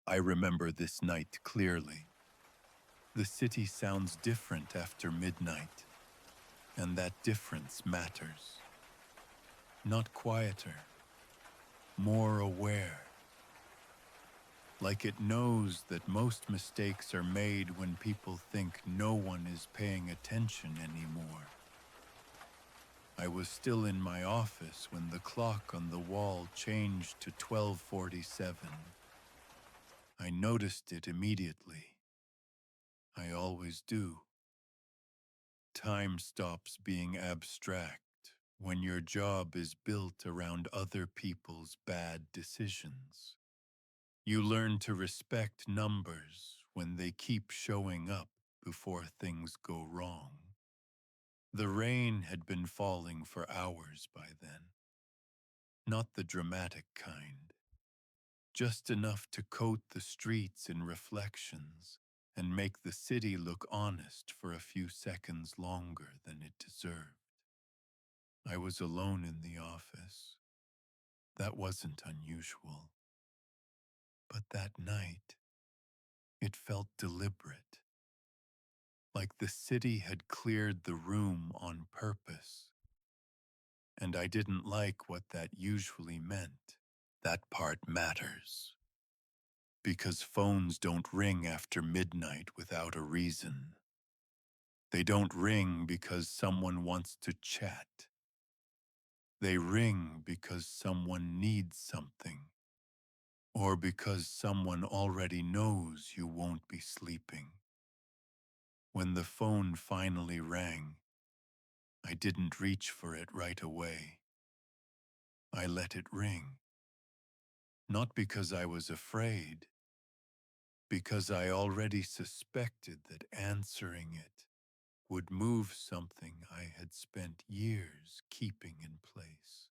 I remember this night clearly. The city sounds different after midnight, and that difference matters. Not quieter, more aware. Like it knows that most mistakes are made when people think no one is paying attention anymore. I was still in my office when the clock on the wall changed to 12:47. I noticed it immediately. I always do. Time stops being abstract when your job is built around other people's bad decisions. You learn to respect numbers when they keep showing up before things go wrong. The rain had been falling for hours by then, not the dramatic kind, just enough to coat the streets in reflections and make the city look honest for a few seconds longer than it deserved. I was alone in the office. That wasn't unusual. But that night, it felt deliberate, like the city had cleared the room on purpose. And I didn't like what that usually meant. That part matters. Because phones don't ring after midnight without a reason. They don't ring because someone wants to chat. They ring because someone needs something, or because someone already knows you won't be sleeping. When the phone finally rang, I didn't reach for it right away. I let it ring, not because I was afraid, because I already suspected that answering it would move something I had spent years keeping in place.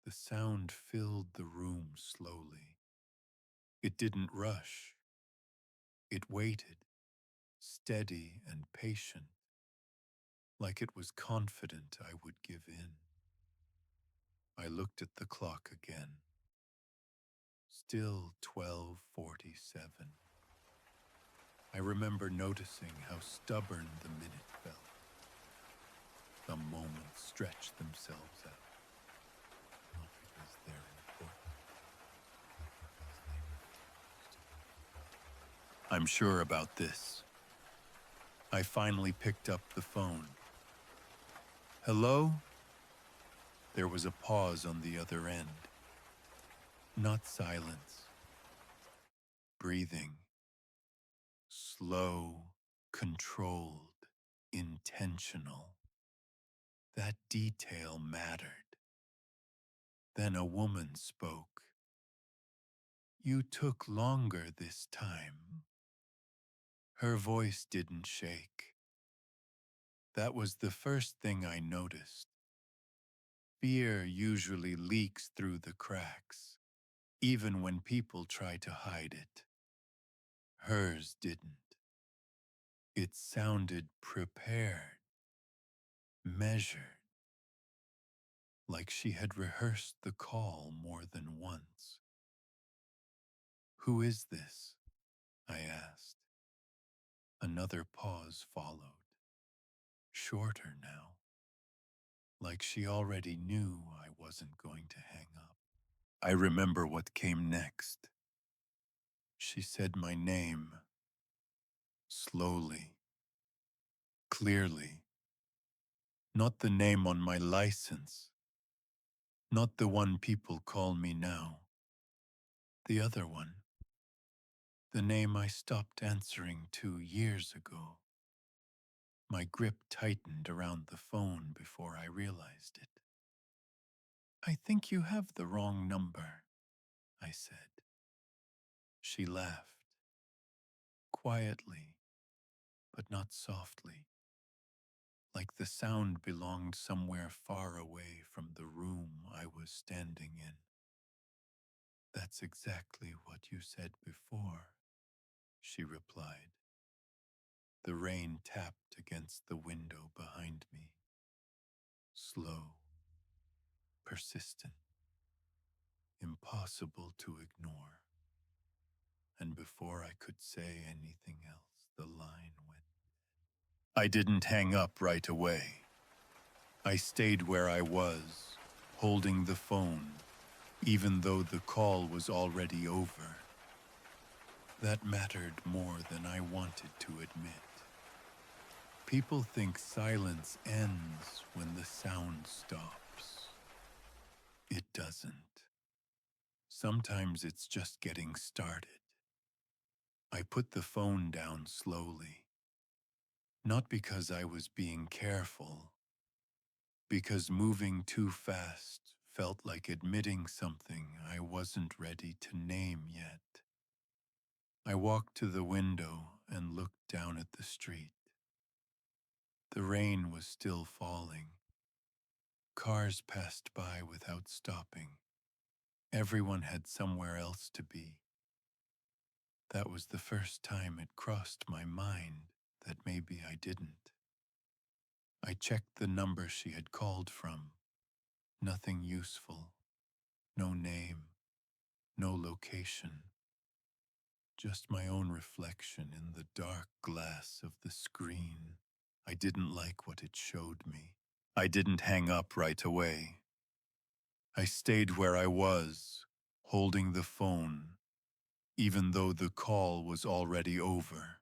The sound filled the room slowly. It didn't rush. It waited, steady and patient, like it was confident I would give in. I looked at the clock again. Still 12:47. I remember noticing how stubborn the minute felt. Some moments stretch themselves out, not because they're important, because they refuse to. I'm sure about this. I finally picked up the phone. Hello? There was a pause on the other end. Not silence. Breathing. Slow, controlled, intentional. That detail mattered. Then a woman spoke. You took longer this time. Her voice didn't shake. That was the first thing I noticed. Fear usually leaks through the cracks, even when people try to hide it. Hers didn't. It sounded prepared, measured, like she had rehearsed the call more than once. Who is this? I asked. Another pause followed, shorter now, like she already knew I wasn't going to hang up. I remember what came next. She said my name, slowly, clearly, not the name on my license, not the one people call me now, the other one, the name I stopped answering 2 years ago. My grip tightened around the phone before I realized it. I think you have the wrong number, I said. She laughed, quietly, but not softly, like the sound belonged somewhere far away from the room I was standing in. That's exactly what you said before, she replied. The rain tapped against the window behind me, slow, persistent, impossible to ignore. before I could say anything else, the line went. I didn't hang up right away. I stayed where I was, holding the phone, even though the call was already over. That mattered more than I wanted to admit. People think silence ends when the sound stops. It doesn't. Sometimes it's just getting started. I put the phone down slowly, not because I was being careful, because moving too fast felt like admitting something I wasn't ready to name yet. I walked to the window and looked down at the street. The rain was still falling. Cars passed by without stopping. Everyone had somewhere else to be. That was the first time it crossed my mind that maybe I didn't. I checked the number she had called from. Nothing useful. No name. No location. Just my own reflection in the dark glass of the screen. I didn't like what it showed me. I didn't hang up right away. I stayed where I was, holding the phone, even though the call was already over.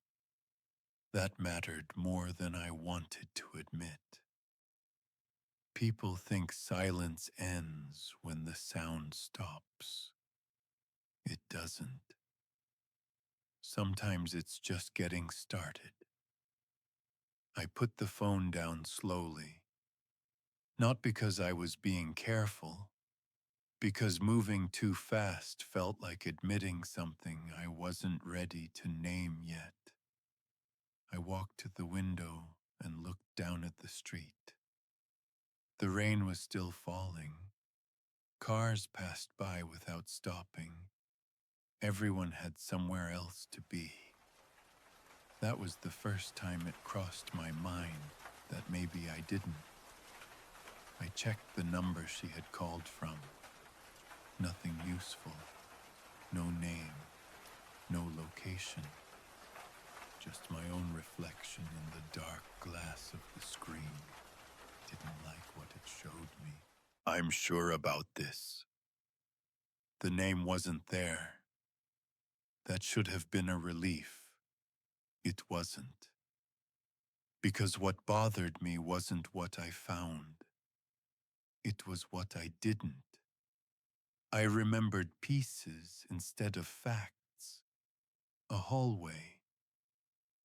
That mattered more than I wanted to admit. People think silence ends when the sound stops. It doesn't. Sometimes it's just getting started. I put the phone down slowly, not because I was being careful, because moving too fast felt like admitting something I wasn't ready to name yet. I walked to the window and looked down at the street. The rain was still falling. Cars passed by without stopping. Everyone had somewhere else to be. That was the first time it crossed my mind that maybe I didn't. I checked the number she had called from. Nothing useful. No name. No location. Just my own reflection in the dark glass of the screen. Didn't like what it showed me. I'm sure about this. The name wasn't there. That should have been a relief. It wasn't. Because what bothered me wasn't what I found. It was what I didn't. I remembered pieces instead of facts. A hallway.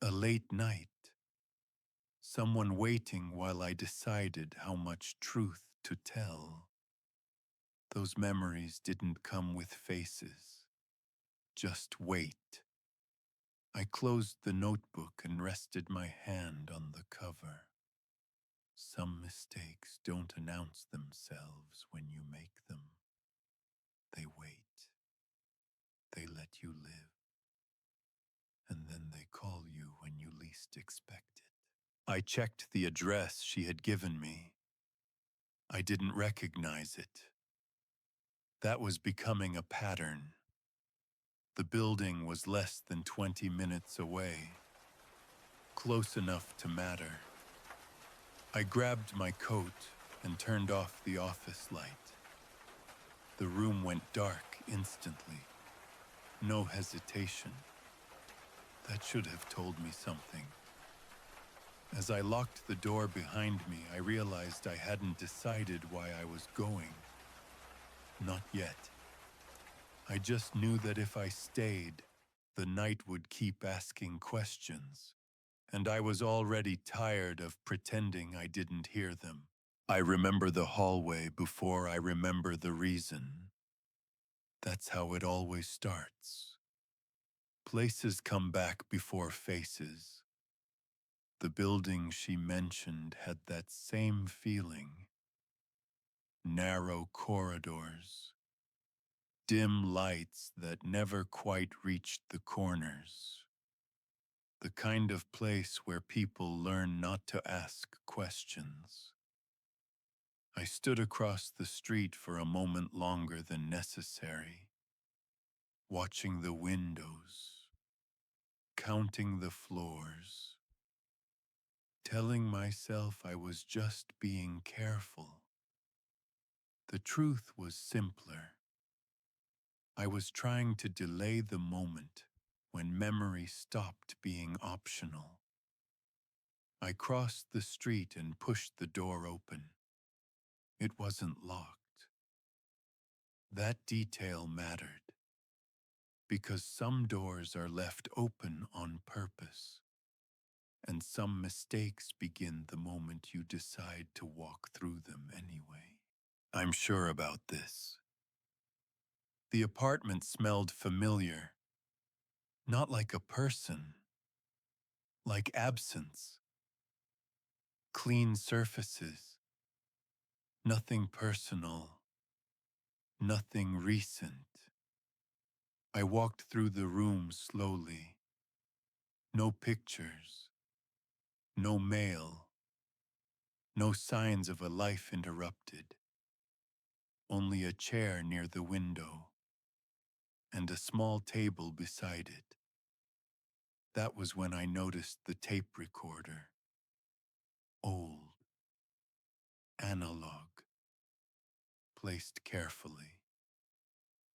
A late night. Someone waiting while I decided how much truth to tell. Those memories didn't come with faces. Just wait. I closed the notebook and rested my hand on the cover. Some mistakes don't announce themselves when you make them. They wait. They let you live. And then they call you when you least expect it. I checked the address she had given me. I didn't recognize it. That was becoming a pattern. The building was less than 20 minutes away. Close enough to matter. I grabbed my coat and turned off the office light. The room went dark instantly. No hesitation. That should have told me something. As I locked the door behind me, I realized I hadn't decided why I was going. Not yet. I just knew that if I stayed, the night would keep asking questions, and I was already tired of pretending I didn't hear them. I remember the hallway before I remember the reason. That's how it always starts. Places come back before faces. The building she mentioned had that same feeling. Narrow corridors, dim lights that never quite reached the corners. The kind of place where people learn not to ask questions. I stood across the street for a moment longer than necessary, watching the windows, counting the floors, telling myself I was just being careful. The truth was simpler. I was trying to delay the moment when memory stopped being optional. I crossed the street and pushed the door open. It wasn't locked. That detail mattered, because some doors are left open on purpose, and some mistakes begin the moment you decide to walk through them anyway. I'm sure about this. The apartment smelled familiar, not like a person, like absence. Clean surfaces, nothing personal, nothing recent. I walked through the room slowly. No pictures, no mail, no signs of a life interrupted. Only a chair near the window and a small table beside it. That was when I noticed the tape recorder. Old, analog, placed carefully,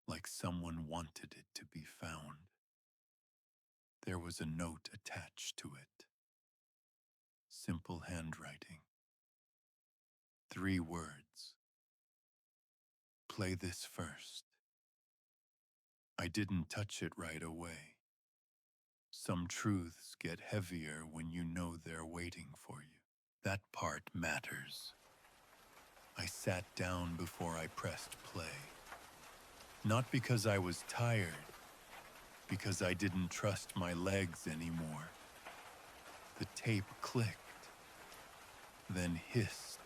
like someone wanted it to be found. There was a note attached to it. Simple handwriting. 3 words. Play this first. I didn't touch it right away. Some truths get heavier when you know they're waiting for you. That part matters. I sat down before I pressed play. Not because I was tired, because I didn't trust my legs anymore. The tape clicked, then hissed,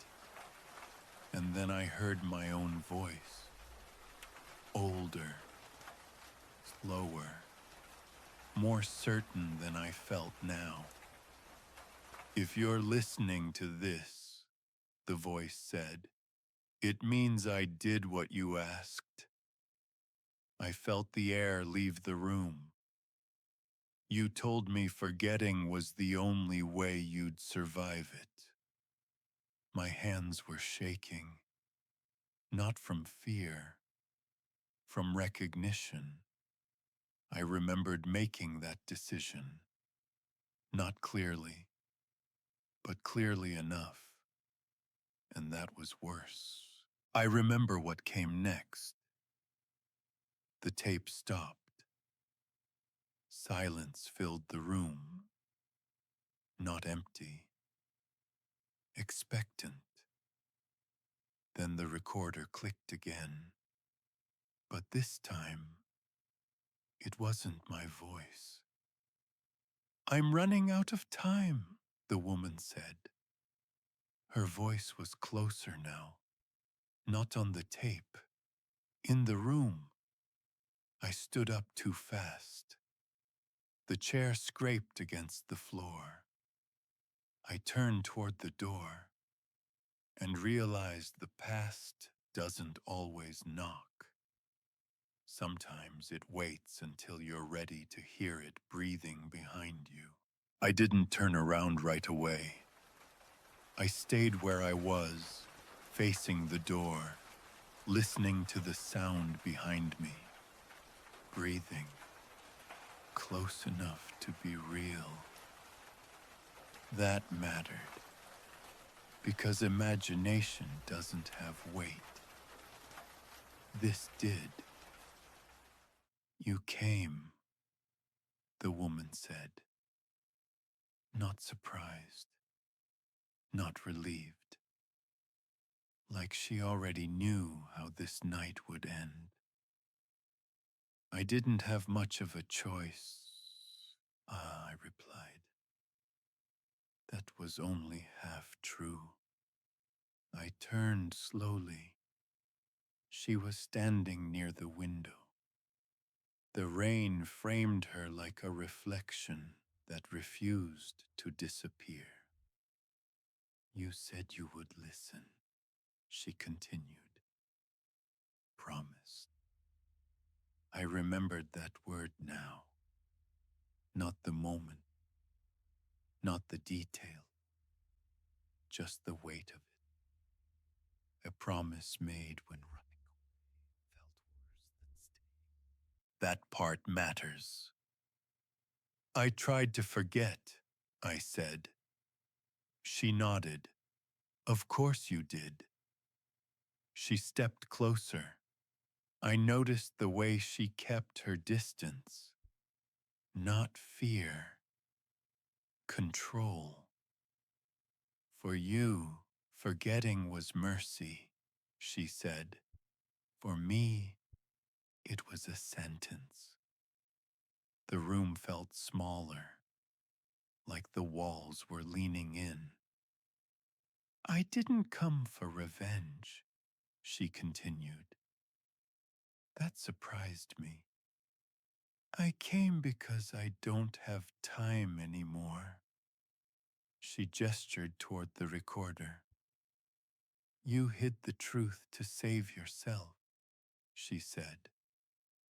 and then I heard my own voice. Older, slower, more certain than I felt now. If you're listening to this, the voice said, it means I did what you asked. I felt the air leave the room. You told me forgetting was the only way you'd survive it. My hands were shaking, not from fear, from recognition. I remembered making that decision, not clearly, but clearly enough, and that was worse. I remember what came next. The tape stopped. Silence filled the room, not empty, expectant. Then the recorder clicked again, but this time, it wasn't my voice. I'm running out of time, the woman said. Her voice was closer now, not on the tape, in the room. I stood up too fast. The chair scraped against the floor. I turned toward the door and realized the past doesn't always knock. Sometimes it waits until you're ready to hear it breathing behind you. I didn't turn around right away. I stayed where I was, facing the door, listening to the sound behind me, breathing, close enough to be real. That mattered, because imagination doesn't have weight. This did. You came, the woman said, not surprised, not relieved, like she already knew how this night would end. I didn't have much of a choice. I replied. That was only half true. I turned slowly. She was standing near the window. The rain framed her like a reflection that refused to disappear. You said you would listen, she continued. Promised. I remembered that word now. Not the moment, not the detail, just the weight of it. A promise made when running away felt worse than staying. That part matters. I tried to forget, I said. She nodded. Of course you did. She stepped closer. I noticed the way she kept her distance. Not fear, control. For you, forgetting was mercy, she said. For me, it was a sentence. The room felt smaller, like the walls were leaning in. I didn't come for revenge, she continued. That surprised me. I came because I don't have time anymore. She gestured toward the recorder. You hid the truth to save yourself, she said,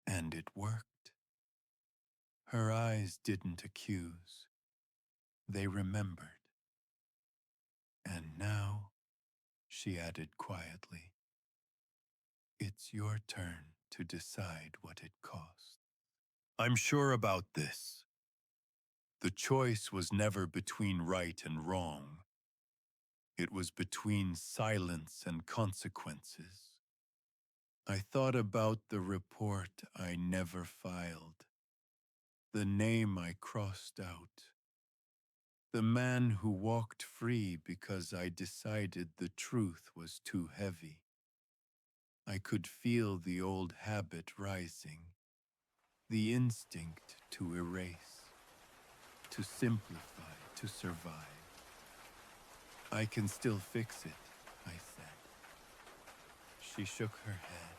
and it worked. Her eyes didn't accuse. They remembered. And now, she added quietly, it's your turn to decide what it costs. I'm sure about this. The choice was never between right and wrong. It was between silence and consequences. I thought about the report I never filed, the name I crossed out, the man who walked free because I decided the truth was too heavy. I could feel the old habit rising, the instinct to erase, to simplify, to survive. I can still fix it, I said. She shook her head.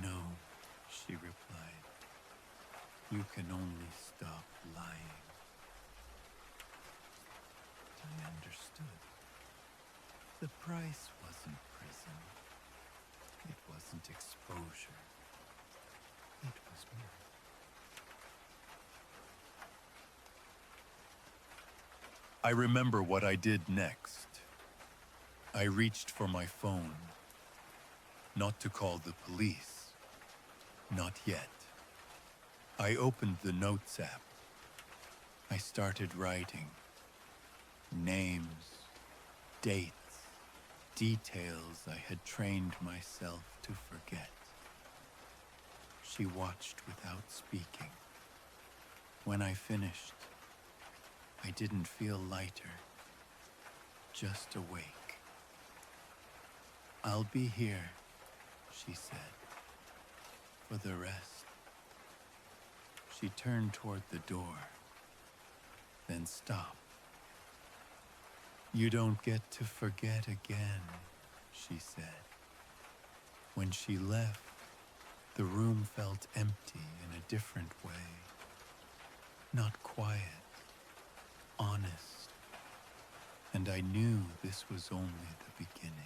No, she replied. You can only stop lying. I understood. The price wasn't prison. It wasn't exposure. It was me. I remember what I did next. I reached for my phone. Not to call the police. Not yet. I opened the Notes app. I started writing. Names, dates, details I had trained myself to forget. She watched without speaking. When I finished, I didn't feel lighter, just awake. I'll be here, she said, for the rest. She turned toward the door, then stopped. You don't get to forget again, she said. When she left, the room felt empty in a different way. Not quiet, honest. And I knew this was only the beginning.